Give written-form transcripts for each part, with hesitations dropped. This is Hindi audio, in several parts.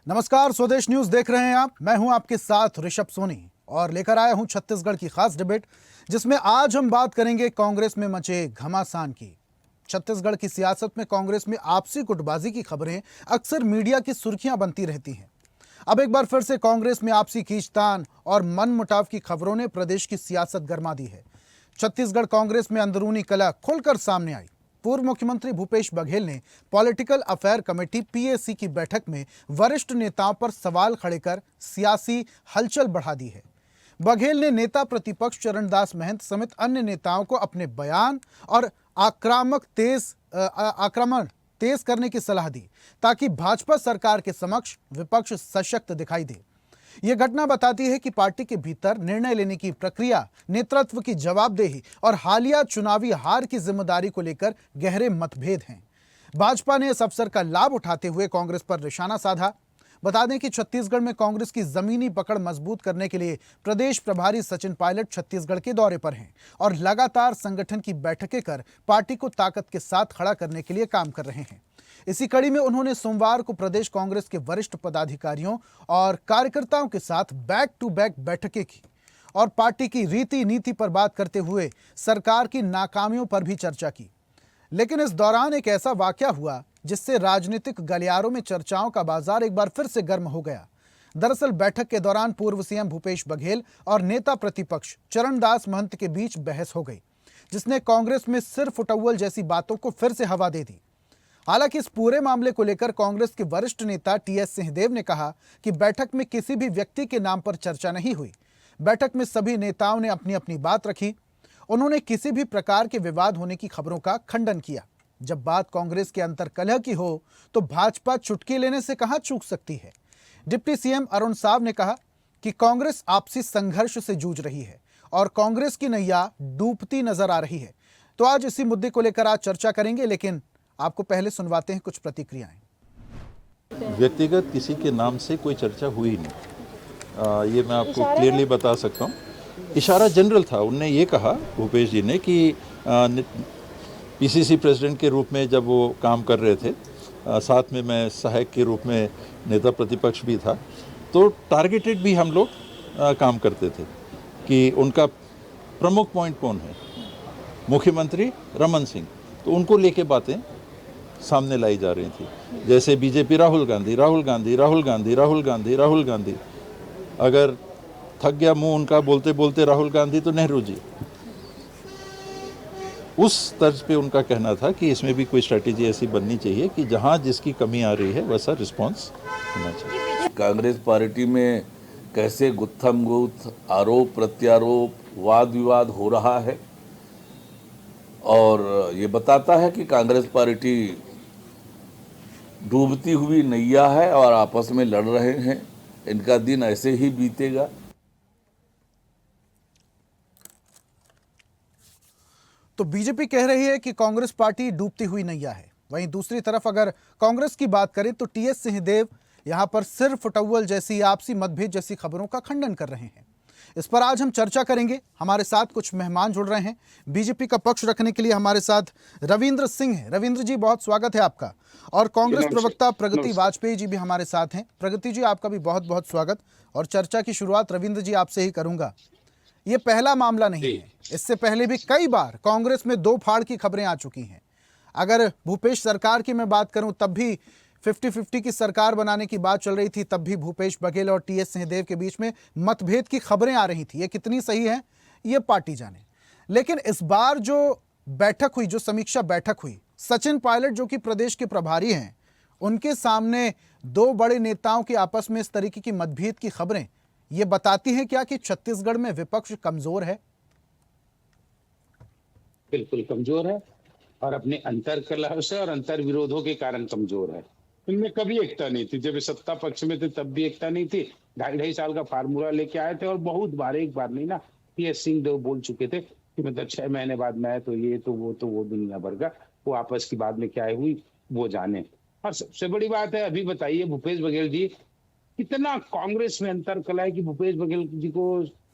नमस्कार, स्वदेश न्यूज देख रहे हैं आप। मैं हूं आपके साथ ऋषभ सोनी और लेकर आया हूं छत्तीसगढ़ की खास डिबेट, जिसमें आज हम बात करेंगे कांग्रेस में मचे घमासान की। छत्तीसगढ़ की सियासत में कांग्रेस में आपसी गुटबाजी की खबरें अक्सर मीडिया की सुर्खियां बनती रहती हैं। अब एक बार फिर से कांग्रेस में आपसी खींचतान और मनमुटाव की खबरों ने प्रदेश की सियासत गरमा दी है। छत्तीसगढ़ कांग्रेस में अंदरूनी कलह खुलकर सामने आई। पूर्व मुख्यमंत्री भूपेश बघेल ने पॉलिटिकल अफेयर कमेटी पीएसी की बैठक में वरिष्ठ नेताओं पर सवाल खड़े कर सियासी हलचल बढ़ा दी है। बघेल ने नेता प्रतिपक्ष चरणदास महंत समेत अन्य नेताओं को अपने बयान और आक्रमण तेज करने की सलाह दी, ताकि भाजपा सरकार के समक्ष विपक्ष सशक्त दिखाई दे। यह घटना बताती है कि पार्टी के भीतर निर्णय लेने की प्रक्रिया, नेतृत्व की जवाबदेही और हालिया चुनावी हार की जिम्मेदारी को लेकर गहरे मतभेद हैं। भाजपा ने इस अवसर का लाभ उठाते हुए कांग्रेस पर निशाना साधा। बता दें कि छत्तीसगढ़ में कांग्रेस की जमीनी पकड़ मजबूत करने के लिए प्रदेश प्रभारी सचिन पायलट छत्तीसगढ़ के दौरे पर हैं और लगातार संगठन की बैठकें कर पार्टी को ताकत के साथ खड़ा करने के लिए काम कर रहे हैं। इसी कड़ी में उन्होंने सोमवार को प्रदेश कांग्रेस के वरिष्ठ पदाधिकारियों और कार्यकर्ताओं के साथ बैक टू बैक बैठकें की और पार्टी की रीति नीति पर बात करते हुए सरकार की नाकामियों पर भी चर्चा की। लेकिन इस दौरान एक ऐसा वाकया हुआ जिससे राजनीतिक गलियारों में चर्चाओं का बाजार एक बार फिर से गर्म हो गया। दरअसल बैठक के दौरान पूर्व सीएम भूपेश बघेल और नेता प्रतिपक्ष चरणदास महंत के बीच बहस हो गई, जिसने कांग्रेस में सिर फुटौल जैसी बातों को फिर से हवा दे दी। हालांकि इस पूरे मामले को लेकर कांग्रेस के वरिष्ठ नेता टीएस सिंहदेव ने कहा कि बैठक में किसी भी व्यक्ति के नाम पर चर्चा नहीं हुई। बैठक में सभी नेताओं ने अपनी अपनी बात रखी। उन्होंने किसी भी प्रकार के विवाद होने की खबरों का खंडन किया। जब बात कांग्रेस के अंतर कलह की हो तो भाजपा चुटकी लेने से कहां चूक सकती है। डिप्टी सीएम अरुण साव ने कहा कि कांग्रेस आपसी संघर्ष से जूझ रही है और कांग्रेस की नैया डूबती नजर आ रही है। तो आज इसी मुद्दे को लेकर आज चर्चा करेंगे, लेकिन आपको पहले सुनवाते हैं कुछ प्रतिक्रियाएं। व्यक्तिगत किसी के नाम से कोई चर्चा हुई नहीं, ये मैं आपको क्लियरली बता सकता हूँ। इशारा जनरल था। उनने ये कहा, भूपेश जी ने, कि पीसीसी प्रेसिडेंट के रूप में जब वो काम कर रहे थे, साथ में मैं सहायक के रूप में नेता प्रतिपक्ष भी था, तो टारगेटेड भी हम लोग काम करते थे कि उनका प्रमुख पॉइंट कौन है, मुख्यमंत्री रमन सिंह। तो उनको लेके बातें सामने लाई जा रही थी। जैसे बीजेपी राहुल गांधी राहुल गांधी राहुल गांधी राहुल गांधी राहुल गांधी, अगर थक गया मुंह उनका बोलते बोलते राहुल गांधी तो नेहरू जी। उस तर्ज पे उनका कहना था कि इसमें भी कोई स्ट्रेटेजी ऐसी बननी चाहिए कि जहां जिसकी कमी आ रही है वैसा रिस्पांस होना चाहिए। कांग्रेस पार्टी में कैसे गुत्थम गुत्थ, आरोप प्रत्यारोप, वाद विवाद हो रहा है और ये बताता है कि कांग्रेस पार्टी डूबती हुई नैया है और आपस में लड़ रहे हैं। इनका दिन ऐसे ही बीतेगा। तो बीजेपी कह रही है कि कांग्रेस पार्टी डूबती हुई नैया है। वहीं दूसरी तरफ अगर कांग्रेस की बात करें तो टीएस सिंहदेव यहां पर सिर फुटौल जैसी आपसी मतभेद जैसी खबरों का खंडन कर रहे हैं। इस पर आज हम चर्चा करेंगे। हमारे साथ कुछ मेहमान जुड़ रहे हैं। बीजेपी का पक्ष रखने के लिए हमारे साथ रविंद्र सिंह है। रविंद्र जी, बहुत स्वागत है आपका। और कांग्रेस प्रवक्ता प्रगति वाजपेयी जी भी हमारे साथ हैं। प्रगति जी, आपका भी बहुत बहुत स्वागत। और चर्चा की शुरुआत रविंद्र जी आपसे ही करूंगा। ये पहला मामला नहीं है, इससे पहले भी कई बार कांग्रेस में दो फाड़ की खबरें आ चुकी हैं। अगर भूपेश सरकार की मैं बात करूं तब भी 50-50 की सरकार बनाने की बात चल रही थी, तब भी भूपेश बघेल और टीएस सिंहदेव के बीच में मतभेद की खबरें आ रही थी। ये कितनी सही है ये पार्टी जाने। लेकिन इस बार जो बैठक हुई, जो समीक्षा बैठक हुई, सचिन पायलट जो कि प्रदेश के प्रभारी हैं, उनके सामने दो बड़े नेताओं के आपस में इस तरीके की मतभेद की खबरें, ये बताती हैं क्या कि छत्तीसगढ़ में विपक्ष कमजोर है? बिल्कुल कमजोर है और अपने अंतर कलह से और अंतर विरोधों के कारण कमजोर है। इनमें कभी एकता नहीं थी। जब सत्ता पक्ष में थे तब भी एकता नहीं थी। 2.5 साल का फार्मूला लेके आए थे और बहुत बार, एक बार नहीं ना, टीएस सिंहदेव बोल चुके थे कि मतलब 6 महीने बाद मैं तो ये तो वो दुनिया भर का, वो आपस की बाद में क्या हुई वो जाने। और सबसे बड़ी बात है, अभी बताइए भूपेश बघेल जी, कितना कांग्रेस में अंतर कला है कि भूपेश बघेल जी को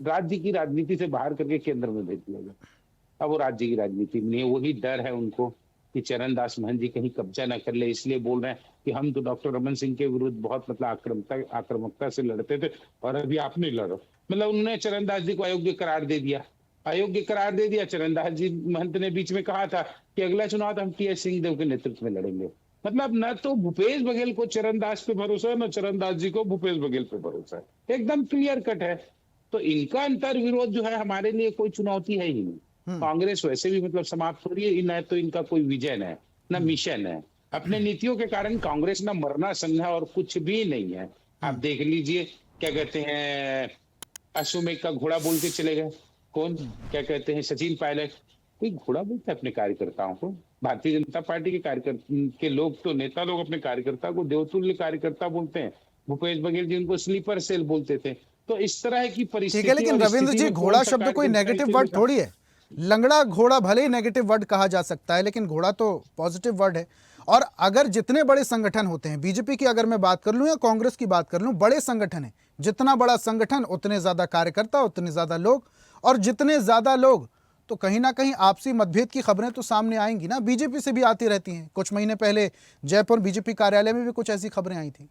राज्य की राजनीति से बाहर करके केंद्र में भेज दिया गया। अब वो राज्य की राजनीति में नहीं है। वही डर है उनको कि चरणदास महंत जी कहीं कब्जा ना कर ले, इसलिए बोल रहे हैं कि हम तो डॉक्टर रमन सिंह के विरुद्ध बहुत मतलब आक्रामकता से लड़ते थे और अभी आप नहीं लड़ो। मतलब उन्होंने चरणदास जी को अयोग्य करार दे दिया, अयोग्य करार दे दिया। चरणदास जी महंत ने बीच में कहा था कि अगला चुनाव तो हम टी.एस. सिंहदेव के नेतृत्व में लड़ेंगे। मतलब न तो भूपेश बघेल को चरणदास पे भरोसा है, न चरणदास जी को भूपेश बघेल पे भरोसा है, एकदम क्लियर कट है। तो इनका अंतर विरोध जो है हमारे लिए कोई चुनौती है ही नहीं। कांग्रेस वैसे भी मतलब समाप्त हो रही है, न तो इनका कोई विजन है न मिशन है। अपने नीतियों के कारण कांग्रेस ना मरना संघ है और कुछ भी नहीं है। आप देख लीजिए, क्या कहते हैं, अश्वमेघ का घोड़ा बोल के चले गए। कौन? क्या कहते हैं, सचिन पायलट। कोई घोड़ा बोलता है अपने कार्यकर्ताओं को? भारतीय जनता पार्टी के कार्यकर्ता के लोग तो, नेता लोग अपने कार्यकर्ता को देवतुल्य कार्यकर्ता बोलते हैं। भूपेश बघेल जी उनको स्लीपर सेल बोलते थे। तो इस तरह की परिस्थिति। ठीक है, लेकिन रविंद्र जी, घोड़ा शब्द कोई नेगेटिव वर्ड थोड़ी है। लंगड़ा घोड़ा भले ही नेगेटिव वर्ड कहा जा सकता है, लेकिन घोड़ा तो पॉजिटिव वर्ड है। और अगर जितने बड़े संगठन होते हैं, बीजेपी की अगर मैं बात कर लूं या कांग्रेस की बात कर लूं, बड़े संगठन है, जितना बड़ा संगठन उतने ज्यादा कार्यकर्ता, उतने ज्यादा लोग, और जितने ज्यादा लोग तो कहीं ना कहीं आपसी मतभेद की खबरें तो सामने आएंगी ना। बीजेपी से भी आती रहती हैं। कुछ महीने पहले जयपुर बीजेपी कार्यालय में भी कुछ ऐसी खबरें आई थी।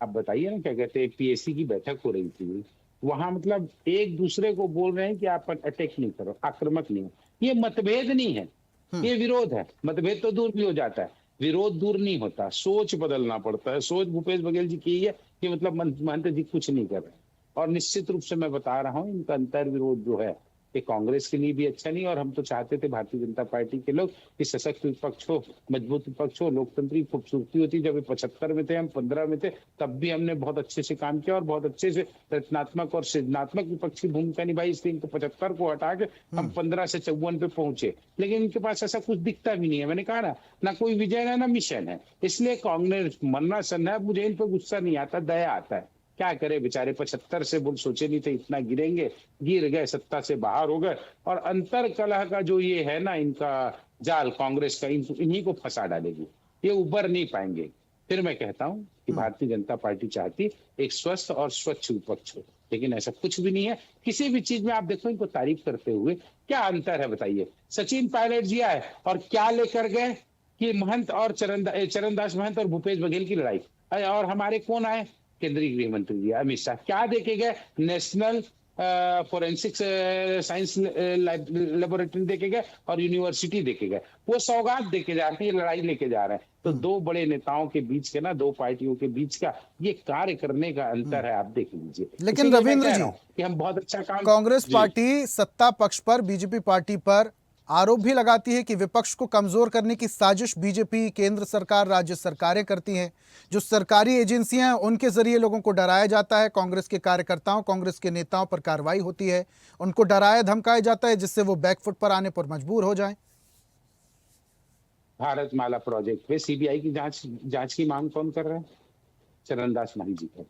आप बताइए ना, क्या कहते हैं, पीएससी की बैठक हो रही थी, वहां मतलब एक दूसरे को बोल रहे हैं कि आप अटैक नहीं करो, आक्रामक नहीं हो। ये मतभेद नहीं है, ये विरोध है। मतभेद तो दूर भी हो जाता है, विरोध दूर नहीं होता। सोच बदलना पड़ता है। सोच भूपेश बघेल जी की है कि मतलब महंत जी कुछ नहीं कर रहे। और निश्चित रूप से मैं बता रहा हूं, इनका अंतर विरोध जो है ये कांग्रेस के लिए भी अच्छा नहीं। और हम तो चाहते थे भारतीय जनता पार्टी के लोग कि सशक्त विपक्ष हो, मजबूत विपक्ष हो। लोकतंत्र की खूबसूरती होती, जब 75 में थे, हम 15 में थे, तब भी हमने बहुत अच्छे से काम किया और बहुत अच्छे से रचनात्मक और सृजनात्मक विपक्ष की भूमिका निभाई। इसलिए इनको 75 को हटा के हम 15 से 54 पे पहुंचे। लेकिन इनके पास ऐसा कुछ दिखता भी नहीं है। मैंने कहा ना कोई विजन है ना मिशन है। इसलिए कांग्रेस मरना सन है। मुझे इन पर गुस्सा नहीं आता, दया आता है। क्या करे बेचारे, 75 से बोल सोचे नहीं थे इतना गिरेंगे, गिर गए, सत्ता से बाहर हो गए। और अंतर कलह का जो ये है ना इनका जाल, कांग्रेस का, इन्हीं को फंसा डालेगी। ये उबर नहीं पाएंगे। फिर मैं कहता हूं कि भारतीय जनता पार्टी चाहती एक स्वस्थ और स्वच्छ विपक्ष हो, लेकिन ऐसा कुछ भी नहीं है। किसी भी चीज में आप देखो इनको तारीफ करते हुए क्या अंतर है बताइए। सचिन पायलट जी आए और क्या लेकर गए कि महंत और चरणदास महंत और भूपेश बघेल की लड़ाई। और हमारे कौन आए? केंद्रीय गृह मंत्री जी अमित शाह। क्या देखे गए? नेशनल फोरेंसिक साइंस लेबोरेटरी देखे गए और यूनिवर्सिटी देखे गए। वो सौगात देके जा रहे हैं, ये लड़ाई लेके जा रहे हैं। तो दो बड़े नेताओं के बीच के ना, दो पार्टियों के बीच का ये कार्य करने का अंतर है। आप देख लीजिए। लेकिन रविंद्र जी, कि हम बहुत अच्छा काम, कांग्रेस पार्टी सत्ता पक्ष पर बीजेपी पार्टी पर आरोप भी लगाती है कि विपक्ष को कमजोर करने की साजिश बीजेपी, केंद्र सरकार, राज्य सरकारें करती हैं। जो सरकारी एजेंसियां हैं उनके जरिए लोगों को डराया जाता है। कांग्रेस के कार्यकर्ताओं, कांग्रेस के नेताओं पर कार्रवाई होती है, उनको डराया धमकाया जाता है, जिससे वो बैकफुट पर आने पर मजबूर हो जाएं। भारतमाला प्रोजेक्ट पे सीबीआई की जांच की मांग कौन कर रहा है? चरणदास महंत जी पर।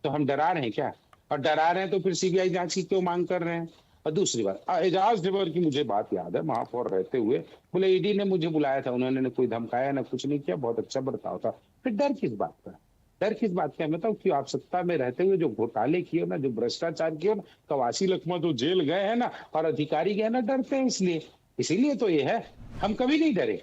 तो हम डरा रहे हैं क्या? और डरा रहे हैं तो फिर सीबीआई जांच की क्यों मांग कर रहे हैं? और दूसरी बात, एजाज ढेबर की मुझे बात याद है, महापौर रहते हुए बोले ईडी ने मुझे बुलाया था, उन्होंने ने कोई धमकाया ना कुछ नहीं किया, बहुत अच्छा बर्ताव था। फिर डर किस बात का? डर किस बात का? मैं बताऊं कि आप सत्ता में रहते हुए जो घोटाले किए ना, जो भ्रष्टाचार किए ना, कवासी लखमा जो जेल गए हैं ना और अधिकारी गए ना, डरते हैं इसलिए। इसीलिए तो ये है, हम कभी नहीं डरे,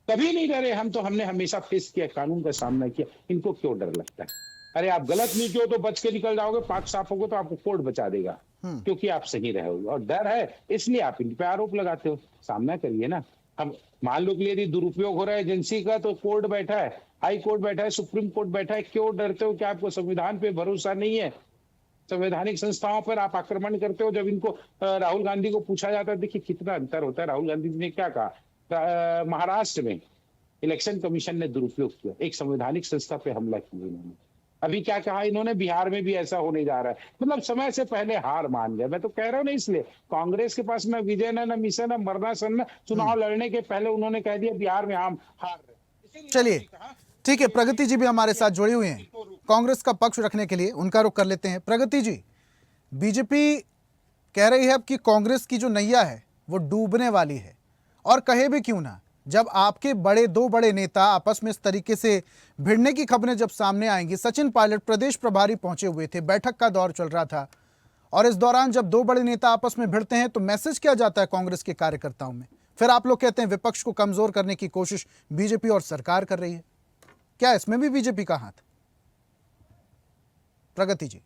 कभी नहीं डरे। हमने हमेशा फेस किया, कानून का सामना किया। इनको क्यों डर लगता है? अरे आप गलत नहीं किए तो बच के निकल जाओगे, पाक साफ होगे तो आपको कोर्ट बचा देगा, क्योंकि आप सही रहोगे। और डर है इसलिए आप इन पे आरोप लगाते हो। सामना करिए ना। हम मान लो कि यदि दुरुपयोग हो रहा है एजेंसी का, तो कोर्ट बैठा है, हाई कोर्ट बैठा है, सुप्रीम कोर्ट बैठा है। क्यों डरते हो? क्या आपको संविधान पे भरोसा नहीं है? संवैधानिक संस्थाओं पर आप आक्रमण करते हो। जब इनको राहुल गांधी को पूछा जाता है, देखिए कितना अंतर होता है। राहुल गांधी जी ने क्या कहा? महाराष्ट्र में इलेक्शन कमीशन ने दुरुपयोग किया, एक संवैधानिक संस्था पे हमला किया इन्होंने। अभी क्या कहा इन्होंने? बिहार में भी ऐसा होने जा रहा है। मतलब समय से पहले हार मान गए। मैं तो कह रहा हूँ ना, इसलिए कांग्रेस के पास न विजन है, न मिशन है, मरना सन। चुनाव लड़ने के पहले उन्होंने कह दिया बिहार में हम हार रहे। चलिए ठीक है, प्रगति जी भी हमारे साथ जुड़ी हुई हैं कांग्रेस का पक्ष रखने के लिए, उनका रुख कर लेते हैं। प्रगति जी, बीजेपी कह रही है अब कि कांग्रेस की जो नैया है वो डूबने वाली है, और कहे भी क्यों ना, जब आपके दो बड़े नेता आपस में इस तरीके से भिड़ने की खबरें जब सामने आएंगी। सचिन पायलट प्रदेश प्रभारी पहुंचे हुए थे, बैठक का दौर चल रहा था, और इस दौरान जब दो बड़े नेता आपस में भिड़ते हैं तो मैसेज क्या जाता है कांग्रेस के कार्यकर्ताओं में? फिर आप लोग कहते हैं विपक्ष को कमजोर करने की कोशिश बीजेपी और सरकार कर रही है। क्या इसमें भी बीजेपी का हाथ? प्रगति जी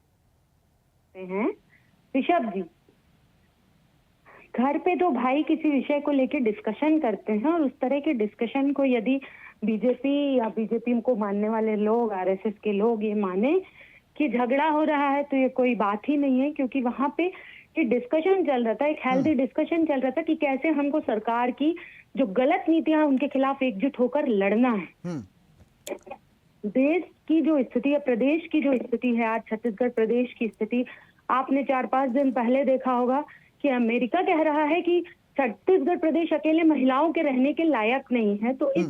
हैं ऋषभ जी, घर पे तो भाई किसी विषय को लेकर डिस्कशन करते हैं और उस तरह के डिस्कशन को यदि बीजेपी या बीजेपी को मानने वाले लोग, आरएसएस के लोग ये माने कि झगड़ा हो रहा है तो ये कोई बात ही नहीं है, क्योंकि वहां पे ये डिस्कशन चल रहा था, एक हेल्दी डिस्कशन चल रहा था कि कैसे हमको सरकार की जो गलत नीतियां उनके खिलाफ एकजुट होकर लड़ना है। देश की जो स्थिति है, प्रदेश की जो स्थिति है आज, छत्तीसगढ़ प्रदेश की स्थिति, आपने 4-5 दिन पहले देखा होगा कि अमेरिका कह रहा है कि छत्तीसगढ़ प्रदेश अकेले महिलाओं के रहने के लायक नहीं है। तो इस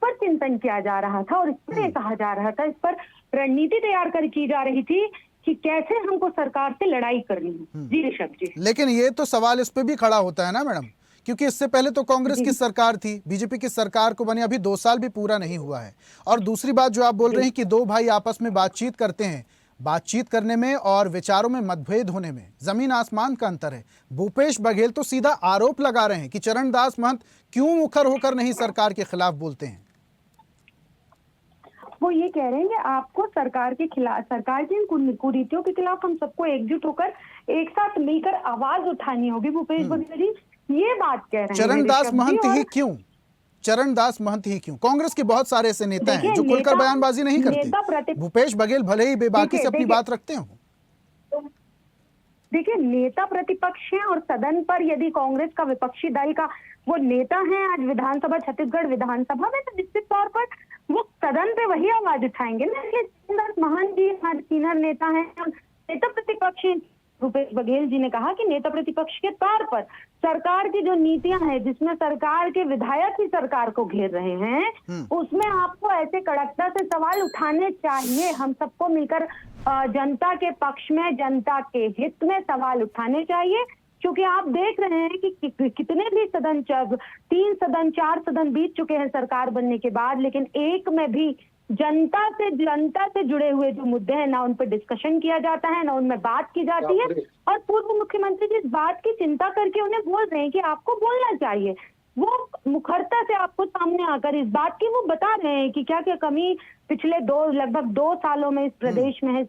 पर चिंतन किया जा रहा था और इस पर ये कहा जा रहा था, इस पर रणनीति तैयार कर की जा रही थी कि कैसे हमको सरकार से लड़ाई करनी है। जी ऋषभ जी, लेकिन ये तो सवाल इस पे भी खड़ा होता है ना मैडम, क्योंकि इससे पहले तो कांग्रेस की सरकार थी, बीजेपी की सरकार को बने अभी 2 साल भी पूरा नहीं हुआ है। और दूसरी बात जो आप बोल रहे हैं कि 2 भाई आपस में बातचीत करते हैं, बातचीत करने में और विचारों में मतभेद होने में जमीन आसमान का अंतर है। भूपेश बघेल तो सीधा आरोप लगा रहे हैं कि चरणदास महंत क्यों मुखर होकर नहीं सरकार के खिलाफ बोलते हैं। वो ये कह रहे हैं कि आपको सरकार के खिलाफ, सरकार की इन कुरीतियों के खिलाफ हम सबको एकजुट होकर एक साथ मिलकर आवाज उठानी होगी। भूपेश बघेल जी ये बात कह रहे हैं। चरणदास महंत ही क्यों? चरणदास महंत ही क्यों? कांग्रेस के बहुत सारे ऐसे नेता हैं जो खुलकर बयानबाजी नहीं करते। भूपेश बघेल भले ही बेबाकी से अपनी बात रखते हो। देखिए, नेता प्रतिपक्ष है और सदन पर यदि कांग्रेस का विपक्षी दल का वो नेता है आज विधानसभा, छत्तीसगढ़ विधानसभा में, तो निश्चित तौर पर वो सदन पे वही आवाज उठाएंगे ना। चरणदास महंत जी हमारे सीनियर नेता है, नेता प्रतिपक्ष। भूपेश बघेल जी ने कहा कि नेता प्रतिपक्ष के तौर पर सरकार की जो नीतियां हैं, जिसमें सरकार के विधायक ही सरकार को घेर रहे हैं, उसमें आपको ऐसे कड़कता से सवाल उठाने चाहिए। हम सबको मिलकर जनता के पक्ष में, जनता के हित में सवाल उठाने चाहिए, क्योंकि आप देख रहे हैं कि कितने भी सदन, 3 सदन 4 सदन बीत चुके हैं सरकार बनने के बाद, लेकिन एक में भी जनता से जुड़े हुए जो मुद्दे हैं ना उन पर डिस्कशन किया जाता है, ना उनमें बात की जाती है। और पूर्व मुख्यमंत्री जी इस बात की चिंता करके उन्हें बोल रहे हैं कि आपको बोलना चाहिए। वो मुखरता से आपको सामने आकर इस बात की वो बता रहे हैं कि क्या क्या कमी पिछले लगभग 2 सालों में इस प्रदेश में है।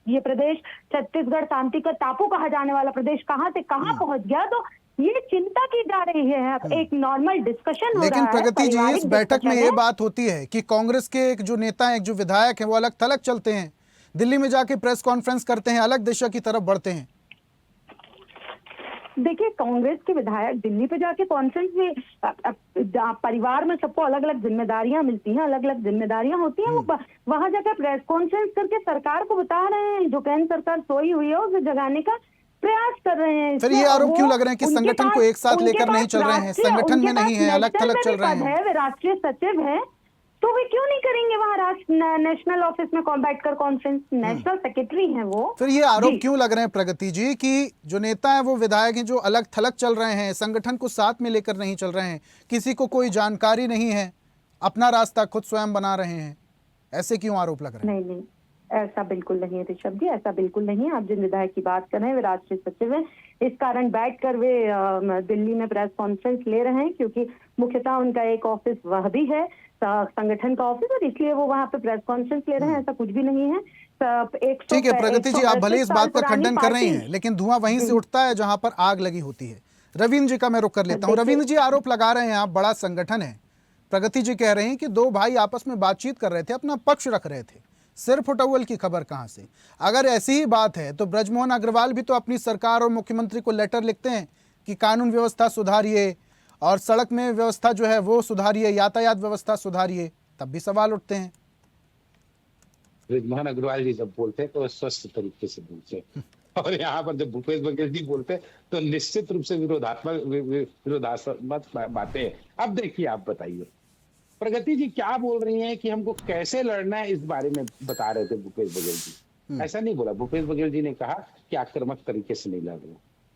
ये प्रदेश छत्तीसगढ़ शांति का टापू कहा जाने वाला प्रदेश कहां से कहां पहुंच गया। तो ये चिंता की जा रही है। अब एक नॉर्मल डिस्कशन हो रहा है। लेकिन प्रगति जी, इस बैठक में ये बात होती है कि कांग्रेस के एक जो नेता हैं, एक जो विधायक हैं, वो अलग थलग चलते हैं, दिल्ली में जाके प्रेस कॉन्फ्रेंस करते हैं, अलग दिशा की तरफ बढ़ते हैं। देखिए, कांग्रेस के विधायक दिल्ली पे जाके कॉन्फ्रेंस में, परिवार में सबको अलग अलग जिम्मेदारियां मिलती हैं, अलग अलग जिम्मेदारियां होती हैं। वो वहां जाकर प्रेस कॉन्फ्रेंस करके सरकार को बता रहे हैं, जो केंद्र सरकार सोई हुई है उसे जगाने का प्रयास कर रहे हैं। फिर ये आरोप क्यों लग रहे हैं कि संगठन को एक साथ लेकर नहीं चल रहे हैं? संगठन में नहीं है, अलग थलग चल रहे हैं। वे राष्ट्रीय सचिव है, तो वे क्यों नहीं करेंगे वहाँ नेशनल ऑफिस में बैठकर कॉन्फ्रेंस? नेशनल सेक्रेटरी हैं वो। फिर ये आरोप क्यों लग रहे हैं प्रगति जी कि जो नेता है वो विधायक हैं जो अलग थलग चल रहे हैं, संगठन को साथ में लेकर नहीं चल रहे हैं, किसी को कोई जानकारी नहीं है, अपना रास्ता खुद स्वयं बना रहे हैं? ऐसे क्यों आरोप लग रहे हैं? नहीं, ऐसा बिल्कुल नहीं है ऋषभ जी, ऐसा बिल्कुल नहीं है। आप जिन विधायक की बात कर रहे हैं वे राष्ट्रीय सचिव हैं, इस कारण बैठकर वे दिल्ली में प्रेस कॉन्फ्रेंस ले रहे हैं, क्योंकि मुख्यतः उनका एक ऑफिस वह भी है संगठन का ऑफिस, और इसलिए वो वहाँ पे प्रेस कॉन्फ्रेंस ले रहे हैं। ऐसा कुछ भी नहीं है। ठीक है प्रगति जी, आप भले इस बात का खंडन कर रही हैं, लेकिन धुआं वहीं से उठता है जहां पर आग लगी होती है। रविंद्र जी का मैं रुख कर लेता हूं। रविंद्र जी, आरोप लगा रहे हैं आप, बड़ा संगठन है, प्रगति जी कह रहे हैं कि 2 भाई आपस में बातचीत कर रहे थे, अपना पक्ष रख रहे थे, सिर फुटौल की खबर कहां से? अगर ऐसी ही बात है तो ब्रजमोहन अग्रवाल भी तो अपनी सरकार और मुख्यमंत्री को लेटर लिखते हैं कि कानून व्यवस्था सुधारिए और सड़क में व्यवस्था जो है वो सुधारिए, यातायात व्यवस्था सुधारिए, तब भी सवाल उठते हैं। ब्रजमोहन अग्रवाल जी जब बोलते हैं तो स्वस्थ तरीके से बोलते हैं, और यहाँ पर जब भूपेश बघेल जी बोलते हैं तो निश्चित रूप से विरोधात्मक बातें। अब देखिए, आप बताइए प्रगति जी क्या बोल रही हैं कि हमको कैसे लड़ना है, इस बारे में बता रहे थे भूपेश बघेल जी। ऐसा नहीं बोला। भूपेश बघेल जी ने कहा कि आक्रामक तरीके से नहीं लड़ रहे।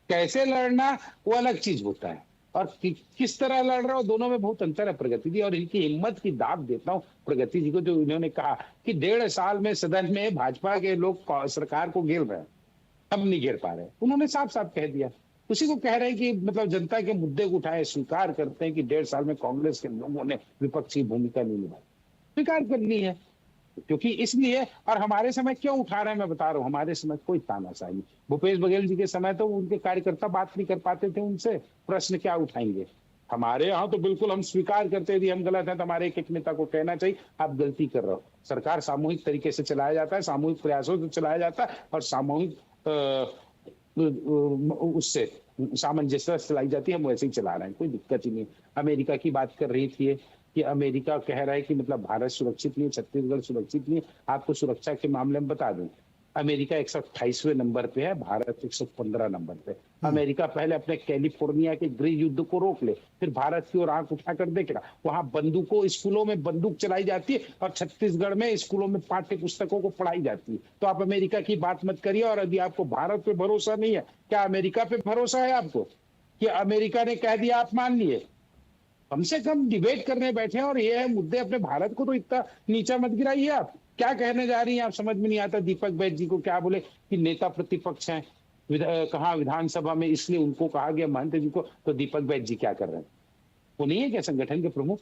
कैसे लड़ना वो अलग चीज होता है, और किस तरह लड़ रहा हो, दोनों में बहुत अंतर है प्रगति जी। और इनकी हिम्मत की दाद देता हूँ प्रगति जी को, जो इन्होंने कहा कि 1.5 साल में सदन में भाजपा के लोग सरकार को घेर रहे हैं, हम नहीं घेर पा रहे। उन्होंने साफ साफ कह दिया उसी को कह रहे हैं कि मतलब जनता के मुद्दे को उठाए, स्वीकार करते हैं कि 1.5 साल में कांग्रेस के लोगों ने विपक्षी भूमिका नहीं निभाई, स्वीकार करनी है। क्योंकि इसलिए, और हमारे समय क्यों उठा रहे हैं मैं बता रहा हूँ, हमारे समय कोई तानाशाही नहीं। भूपेश बघेल जी के समय तो उनके कार्यकर्ता बात नहीं कर पाते थे उनसे, प्रश्न क्या उठाएंगे। हमारे यहाँ तो बिल्कुल हम स्वीकार करते यदि हम गलत हैं तो हमारे एक नेता को कहना चाहिए आप गलती कर रहे हो। सरकार सामूहिक तरीके से चलाया जाता है, सामूहिक प्रयासों से चलाया जाता है और सामूहिक उससे सामंजस्य चलाई जाती है, हम वैसे ही चला रहे हैं, कोई दिक्कत ही नहीं। अमेरिका की बात कर रही थी कि अमेरिका कह रहा है कि मतलब भारत सुरक्षित नहीं है, छत्तीसगढ़ सुरक्षित नहीं है। आपको सुरक्षा के मामले में बता दूं, अमेरिका 128वें नंबर पे है, भारत 115 नंबर पे। अमेरिका पहले अपने कैलिफोर्निया के गृह युद्ध को रोक ले, फिर भारत की ओर आंख उठाकर देखेगा। वहां बंदूकों, स्कूलों में बंदूक चलाई जाती है और छत्तीसगढ़ में स्कूलों में पाठ्य पुस्तकों को पढ़ाई जाती है। तो आप अमेरिका की बात मत करिए। और यदि आपको भारत पे भरोसा नहीं है, क्या अमेरिका पे भरोसा है आपको कि अमेरिका ने कह दिया आप मान लिए? कम से कम डिबेट करने बैठे हैं और ये है मुद्दे अपने भारत को तो इतना नीचा मत गिराइए। आप क्या कहने जा रही हैं, आप समझ में नहीं आता। दीपक बैज जी को क्या बोले कि नेता प्रतिपक्ष हैं, कहा विधानसभा में, इसलिए उनको कहा गया महंत जी को। तो दीपक बैज जी क्या कर रहे हैं? वो नहीं है क्या संगठन के प्रमुख?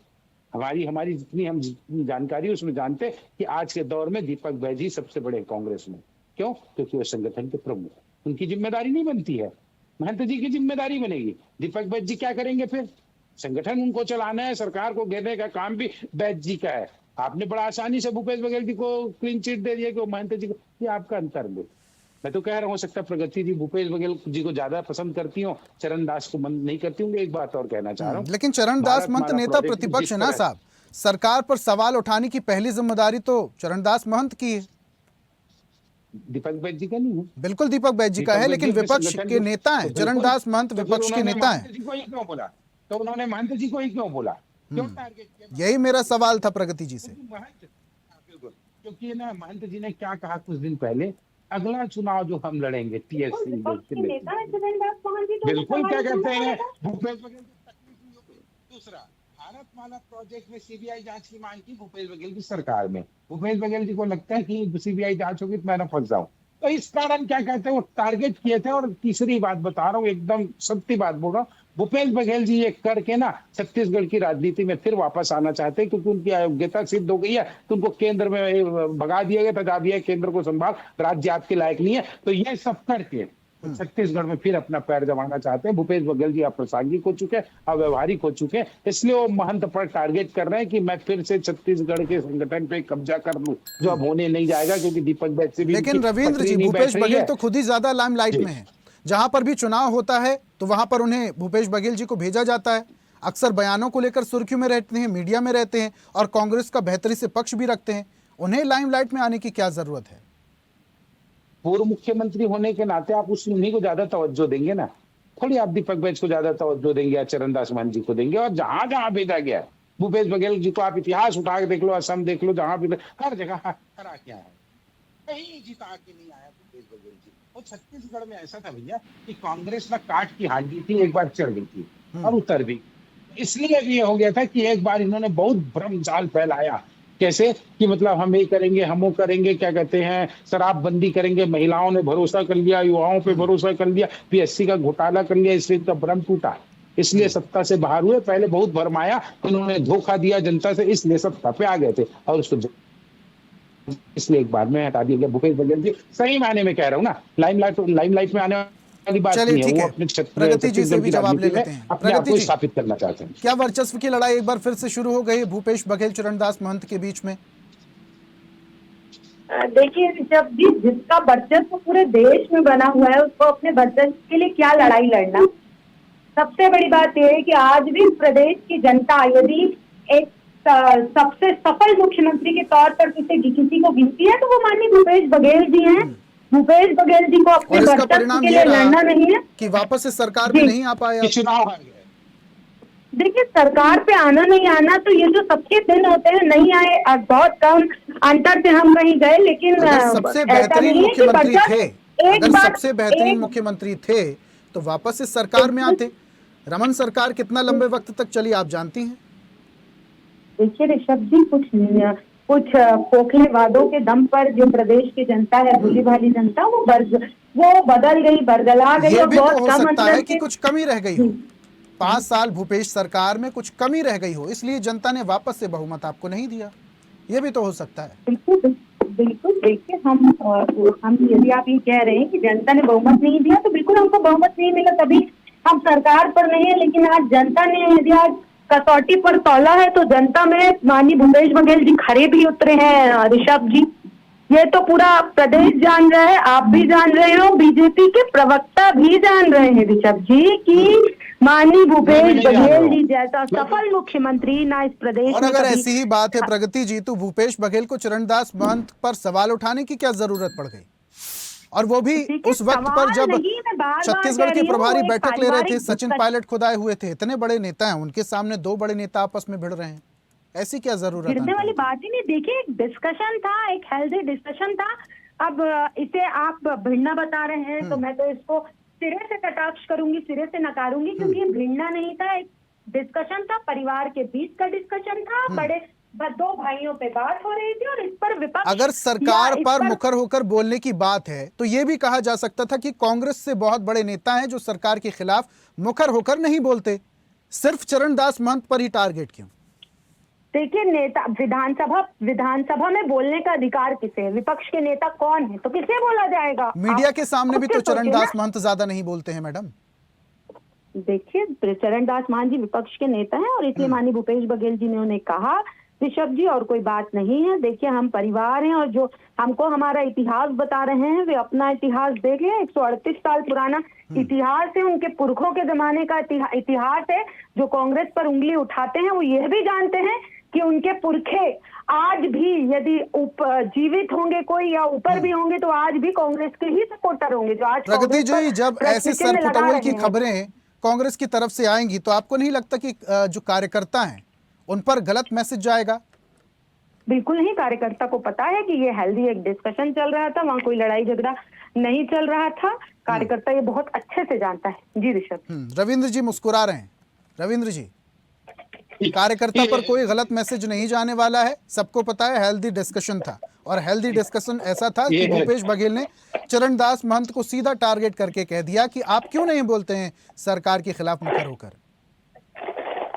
हमारी जितनी हम जानकारी उसमें जानते कि आज के दौर में दीपक बैज जी सबसे बड़े कांग्रेस में। क्यों? क्योंकि वो संगठन के प्रमुख, उनकी जिम्मेदारी नहीं बनती है, महंत जी की जिम्मेदारी बनेगी। दीपक बैज जी क्या करेंगे फिर? संगठन उनको चलाना है, सरकार को घेरने का काम भी बैज जी का है। आपने बड़ा आसानी से भूपेश बघेल जी को क्लीन चिट दे दिया कि वो महंत जी को, ये आपका अंतर है। मैं तो कह रहा हूँ, हो सकता है प्रगति जी भूपेश बघेल जी को ज्यादा पसंद करती हो, चरण दास को मन नहीं करती होंगे। एक बात और कहना चाह रहा हूँ, लेकिन चरण दास महंत नेता प्रतिपक्ष है ना साहब, सरकार पर सवाल उठाने की पहली जिम्मेदारी तो चरण दास महंत की है, दीपक बैज जी का नहीं है। बिल्कुल दीपक बैज जी का है, लेकिन विपक्ष के नेता हैं चरण दास महंत, विपक्ष के नेता हैं। क्यों बोला? तो उन्होंने महंत जी को ही क्यों बोला? क्यों टारगेट किया? यही मेरा सवाल था प्रगति जी से। क्योंकि ना महंत जी ने क्या कहा कुछ दिन पहले, अगला चुनाव जो हम लड़ेंगे टीएससी, बिल्कुल क्या कहते हैं भूपेश बघेल की तकलीफ हुई। दूसरा, भारतमाला प्रोजेक्ट में सीबीआई जांच की मांग की भूपेश बघेल की सरकार में। भूपेश बघेल जी को लगता है कि सीबीआई जांच होगी तो मैं ना फंस जाऊं, तो इस कारण क्या कहते हैं वो टारगेट किए थे। और तीसरी बात बता रहा हूँ, एकदम सत्य बात बोल रहा हूँ, भूपेश बघेल जी ये करके ना छत्तीसगढ़ की राजनीति में फिर वापस आना चाहते हैं, क्योंकि उनकी अयोग्यता सिद्ध हो गई है। तो उनको केंद्र में भगा दिया गया, भगा दिया केंद्र को संभाल, राज्य आपके लायक नहीं है। तो ये सब करके छत्तीसगढ़ में फिर अपना पैर जमाना चाहते हैं। भूपेश बघेल जी अप्रासंगिक हो चुके हैं, अव्यवहारिक हो चुके हैं, इसलिए वो महंत पर टारगेट कर रहे हैं कि मैं फिर से छत्तीसगढ़ के संगठन पे कब्जा कर लूं, जो अब होने नहीं जाएगा, क्योंकि दीपक बैज से भी। लेकिन रविंद्र जी, भूपेश बघेल तो खुद ही ज्यादा लाइमलाइट में है, जहां पर भी चुनाव होता है तो वहां पर उन्हें भूपेश बघेल जी को भेजा जाता है, अक्सर बयानों को लेकर सुर्खियों में रहते हैं, मीडिया में रहते हैं और कांग्रेस का बेहतरी से पक्ष भी रखते हैं। उन्हें लाइमलाइट में आने की क्या जरूरत है? पूर्व मुख्यमंत्री होने के नाते आप उन्हीं को ज्यादा तवज्जो देंगे ना, थोड़ी आप दीपक बैज को ज्यादा तवज्जो देंगे या चरण दास महंत जी को देंगे। और जहां जहां भेजा गया है भूपेश बघेल जी को, आप इतिहास उठा के देख लो, असम देख लो, जहां भी हर जगह हरा क्या है, कहीं जिता के नहीं आया भूपेश बघेल जी। वो छत्तीसगढ़ में ऐसा था भैया कि कांग्रेस ना काट की हांडी थी, एक बार चढ़ गई थी और उतर भी, इसलिए भी हो गया था कि एक बार इन्होंने बहुत भ्रम जाल फैलाया। कैसे कि मतलब हम ये करेंगे, हम वो करेंगे, क्या कहते हैं, शराबबंदी करेंगे, महिलाओं ने भरोसा कर लिया, युवाओं पे भरोसा कर लिया, पीएससी का घोटाला कर लिया, इसलिए इनका भ्रम टूटा, इसलिए सत्ता से बाहर हुए। पहले बहुत भरमाया, उन्होंने धोखा दिया जनता से, इसलिए सत्ता पे आ गए थे और उसको इसलिए एक बार में हटा दिया गया। भूपेश बघेल जी सही मायने में कह रहा हूँ ना, लाइमलाइट में आने वाली बात नहीं है, वो अपने प्रगति जी से भी जवाब ले लेते हैं। अपने आप को स्थापित करना चाहते हैं। क्या वर्चस्व की लड़ाई एक बार फिर से शुरू हो गई भूपेश बघेल चरण दास महंत के बीच में? देखिए, जब भी जिसका वर्चस्व पूरे देश में बना हुआ है उसको अपने वर्चस्व के लिए क्या लड़ाई लड़ना। सबसे बड़ी बात यह है कि आज भी प्रदेश की जनता यदि एक सबसे सफल मुख्यमंत्री के तौर पर किसी को गिनती है तो वो माननीय भूपेश बघेल जी हैं। भूपेश बघेल जी को अपने वर्चस्व के लिए लड़ना नहीं है कि वापस से सरकार में नहीं आ पाया, चुनाव हार गए। देखिए, सरकार पे आना नहीं आना तो ये जो सबके दिन होते हैं, नहीं आए, बहुत कम अंतर से हम कहीं गए, लेकिन सबसे बेहतरीन मुख्यमंत्री थे, अगर सबसे बेहतरीन मुख्यमंत्री थे तो वापस से सरकार में आते। रमन सरकार कितना लंबे वक्त तक चली आप जानती हैं? देखिए ऋषभ जी, कुछ कुछ खोखले वादों के दम पर जो प्रदेश की जनता है, भोली भाली जनता, वो बदल गई, बरगला गई ये और भी तो बहुत हो कम सकता है अंतर कि से। कुछ कमी रह गई हो, 5 साल भूपेश सरकार में कुछ कमी रह गई हो, इसलिए जनता ने वापस से बहुमत आपको नहीं दिया। ये भी तो हो सकता है। बिल्कुल बिल्कुल, देखिए हम यदि आप ये कह रहे हैं कि जनता ने बहुमत नहीं दिया, तो बिल्कुल हमको बहुमत नहीं मिला तभी हम सरकार पर नहीं है। लेकिन आज जनता ने यदि आज कसौटी पर तौला है तो जनता में माननीय भूपेश बघेल जी खरे भी उतरे हैं ऋषभ जी। ये तो पूरा प्रदेश जान रहा है, आप भी जान रहे हो, बीजेपी के प्रवक्ता भी जान रहे हैं ऋषभ जी कि माननीय भूपेश बघेल जी जैसा सफल मुख्यमंत्री ना इस प्रदेश और में अगर कभी। ऐसी ही बात है प्रगति जी, तो भूपेश बघेल को चरणदास महंत पर सवाल उठाने की क्या जरूरत पड़ गई, और वो भी देखिए, उस वक्त पर सवाल जब नहीं, मैं बार-बार छत्तीसगढ़ कह के रही हूँ, प्रभारी वो एक बैठक ले रहे थे, पारिवारिक सचिन पायलट खुद आए हुए थे, इतने बड़े नेता हैं, उनके सामने 2 बड़े नेता आपस में भिड़ रहे हैं, ऐसी क्या जरूरत गिरने है? वाली बात ही नहीं। देखिए, एक डिस्कशन था, एक हेल्दी डिस्कशन था। अब इसे आप भिड़ना बता रहे हैं तो मैं तो इसको सिरे से कटाक्ष करूंगी, सिरे से नकारूंगी, क्योंकि ये भिड़ना नहीं था, एक डिस्कशन था, परिवार के बीच का डिस्कशन था, बड़े 2 भाइयों पे बात हो रही थी और इस पर विपक्ष अगर सरकार या इस पर मुखर होकर बोलने की बात है, तो ये भी कहा जा सकता था कि कांग्रेस से बहुत बड़े नेता हैं जो सरकार के खिलाफ मुखर होकर नहीं बोलते, सिर्फ चरणदास महंत पर ही टारगेट क्यों? देखिए, नेता विधानसभा में बोलने का अधिकार किसे है? विपक्ष के नेता कौन है, तो किसे बोला जाएगा? मीडिया के सामने भी खुद तो से सोचिए चरणदास ना। महंत ज्यादा नहीं बोलते हैं मैडम। देखिए, चरणदास मान जी विपक्ष के नेता हैं और इसलिए माननीय भूपेश बघेल जी ने उन्हें कहा ऋषभ जी, और कोई बात नहीं है। देखिए, हम परिवार हैं और जो हमको हमारा इतिहास बता रहे हैं वे अपना इतिहास देख ले, 138 साल पुराना इतिहास है, उनके पुरखों के जमाने का इतिहास है। जो कांग्रेस पर उंगली उठाते हैं वो यह भी जानते हैं कि उनके पुरखे आज भी यदि जीवित होंगे कोई या ऊपर भी होंगे तो आज भी कांग्रेस के ही सपोर्टर होंगे। जो आज प्रगति कांग्रेस पर जी, जब ऐसे प्रश्न चिन्ह लगा सरपुटौल की रहे हैं। खबरें कांग्रेस की तरफ से आएंगी तो आपको नहीं लगता कि जो कार्यकर्ता हैं उन पर गलत मैसेज जाएगा? बिल्कुल नहीं, कार्यकर्ता को पता है कि ये हेल्दी एक डिस्कशन चल रहा था, वहाँ कोई लड़ाई झगड़ा नहीं चल रहा था। कार्यकर्ता ये बहुत अच्छे से जानता है। जी ऋषभ। रविंद्र जी मुस्कुरा रहे हैं। रविंद्र जी, कार्यकर्ता पर कोई गलत मैसेज नहीं जाने वाला है, सबको पता है हेल्दी डिस्कशन था, और हेल्दी डिस्कशन ऐसा था कि भूपेश बघेल ने चरणदास महंत को सीधा टारगेट करके कह दिया कि आप क्यों नहीं बोलते हैं सरकार के खिलाफ मुखर होकर।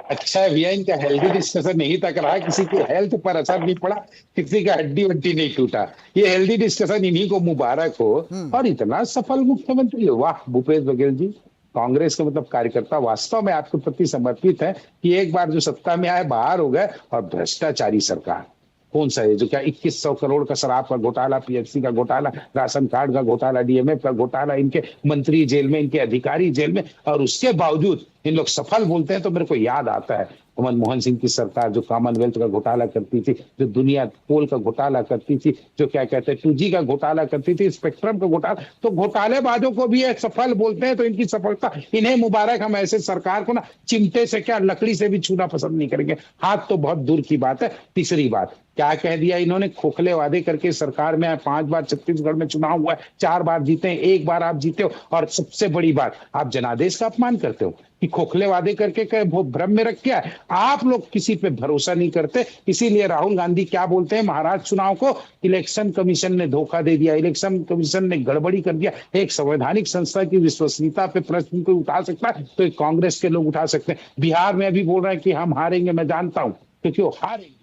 अच्छा है भैया, इनका हेल्दी डिस्कशन नहीं तक रहा, किसी की हेल्थ पर असर नहीं पड़ा, किसी का हड्डी वड्डी नहीं टूटा। ये हेल्दी डिस्कशन इन्हीं को मुबारक हो। और इतना सफल मुख्यमंत्री, वाह भूपेश बघेल जी। कांग्रेस के मतलब कार्यकर्ता वास्तव में आपके प्रति समर्पित है कि एक बार जो सत्ता में आए बाहर हो गए, और भ्रष्टाचारी सरकार कौन सा है जो क्या 2100 करोड़ का शराब का घोटाला, पीएफसी का घोटाला, राशन कार्ड का घोटाला, डीएमएफ का घोटाला, इनके मंत्री जेल में, इनके अधिकारी जेल में, और उसके बावजूद इन लोग सफल बोलते हैं। तो मेरे को याद आता है मनमोहन सिंह की सरकार जो कॉमनवेल्थ का घोटाला करती थी, जो दुनिया पोल का घोटाला करती थी, जो क्या कहते हैं 2G का घोटाला करती थी, स्पेक्ट्रम का घोटाला। तो घोटालेबाजों को भी एक सफल बोलते हैं, तो इनकी सफलता इन्हें मुबारक। हम ऐसे सरकार को ना चिमटे से क्या लकड़ी से भी छूना पसंद नहीं करेंगे, हाथ तो बहुत दूर की बात है। तीसरी बात क्या कह दिया इन्होंने, खोखले वादे करके सरकार में आए, 5 बार छत्तीसगढ़ में चुनाव हुआ है, 4 बार जीते हैं, 1 बार आप जीते हो, और सबसे बड़ी बात आप जनादेश का अपमान करते हो कि खोखले वादे करके वो भ्रम में रख किया है। आप लोग किसी पे भरोसा नहीं करते, इसीलिए राहुल गांधी क्या बोलते हैं, महाराष्ट्र चुनाव को इलेक्शन कमीशन ने धोखा दे दिया, इलेक्शन कमीशन ने गड़बड़ी कर दिया। एक संवैधानिक संस्था की विश्वसनीयता पे प्रश्न कोई उठा सकता है तो एक कांग्रेस के लोग उठा सकते हैं। बिहार में अभी बोल रहे हैं कि हम हारेंगे, मैं जानता हूं क्योंकि वो हारेंगे,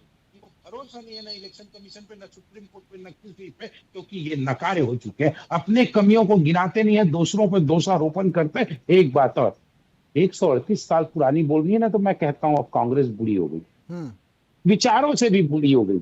भरोसा नहीं है ना इलेक्शन कमीशन पे, ना सुप्रीम कोर्ट पे, ना किसी पे, क्योंकि ये नकारे हो चुके हैं, अपने कमियों को गिनाते नहीं है, दूसरों पे दोषारोपण करते हैं। एक बात और, 138 साल पुरानी बोल रही है ना, तो मैं कहता हूं अब कांग्रेस बुरी हो गई, विचारों से भी बुरी हो गई,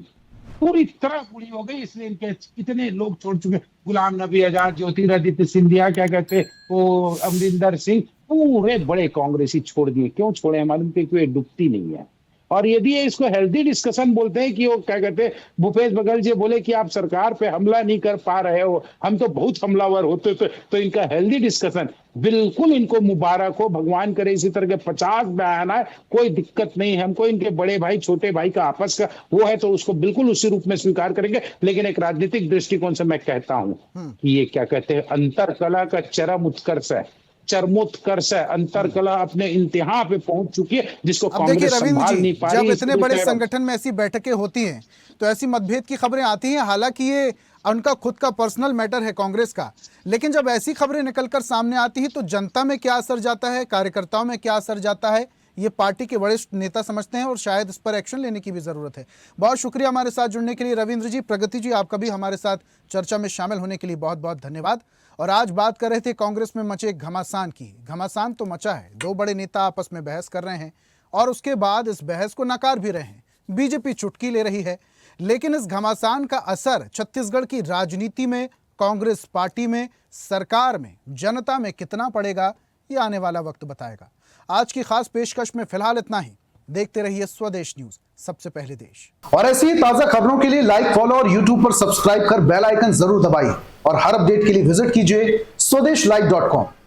पूरी तरह बुरी हो गई। इसलिए इनके कितने लोग छोड़ चुके, गुलाम नबी आजाद, ज्योतिरादित्य सिंधिया, क्या कहते वो अमरिंदर सिंह, पूरे बड़े कांग्रेसी छोड़ दिए। क्यों छोड़े मालूम, क्योंकि ये डूबती नहीं है। और यदि इसको हेल्दी डिस्कशन बोलते हैं कि वो क्या कहते हैं, भूपेश बघेल जी बोले कि आप सरकार पे हमला नहीं कर पा रहे हो, हम तो बहुत हमलावर होते थे, तो इनका हेल्दी डिस्कशन बिल्कुल इनको मुबारक हो। भगवान करे इसी तरह के 50 बयान आए, कोई दिक्कत नहीं है हमको। इनके बड़े भाई छोटे भाई का आपस का वो है तो उसको बिल्कुल उसी रूप में स्वीकार करेंगे। लेकिन एक राजनीतिक दृष्टिकोण से मैं कहता हूं कि ये क्या कहते हैं, अंतर कला का चरम उत्कर्ष है चरमोत्कर्ष है, अंतरकलह अपने इंतहा पे पहुंच चुकी है, जिसको अब देखिए कांग्रेस रविंद्र संभाल जी, नहीं पा जब रही है। इतने बड़े संगठन में ऐसी बैठकें होती हैं तो ऐसी मतभेद की खबरें आती हैं। हालांकि ये उनका खुद का पर्सनल मैटर है कांग्रेस का, लेकिन जब ऐसी खबरें निकलकर सामने आती हैं तो जनता में क्या असर जाता है, कार्यकर्ताओं में क्या असर जाता है, ये पार्टी के वरिष्ठ नेता समझते हैं और शायद इस पर एक्शन लेने की भी जरूरत है। बहुत शुक्रिया हमारे साथ जुड़ने के लिए रविंद्र जी। प्रगति जी, आपका भी हमारे साथ चर्चा में शामिल होने के लिए बहुत बहुत धन्यवाद। और आज बात कर रहे थे कांग्रेस में मचे घमासान की। घमासान तो मचा है, दो बड़े नेता आपस में बहस कर रहे हैं और उसके बाद इस बहस को नकार भी रहे हैं। बीजेपी चुटकी ले रही है, लेकिन इस घमासान का असर छत्तीसगढ़ की राजनीति में, कांग्रेस पार्टी में, सरकार में, जनता में कितना पड़ेगा, ये आने वाला वक्त बताएगा। आज की खास पेशकश में फिलहाल इतना ही। देखते रहिए स्वदेश न्यूज, सबसे पहले देश। और ऐसी ही ताजा खबरों के लिए लाइक, फॉलो और यूट्यूब पर सब्सक्राइब कर बेल आइकन जरूर दबाइए और हर अपडेट के लिए विजिट कीजिए स्वदेशलाइव.com।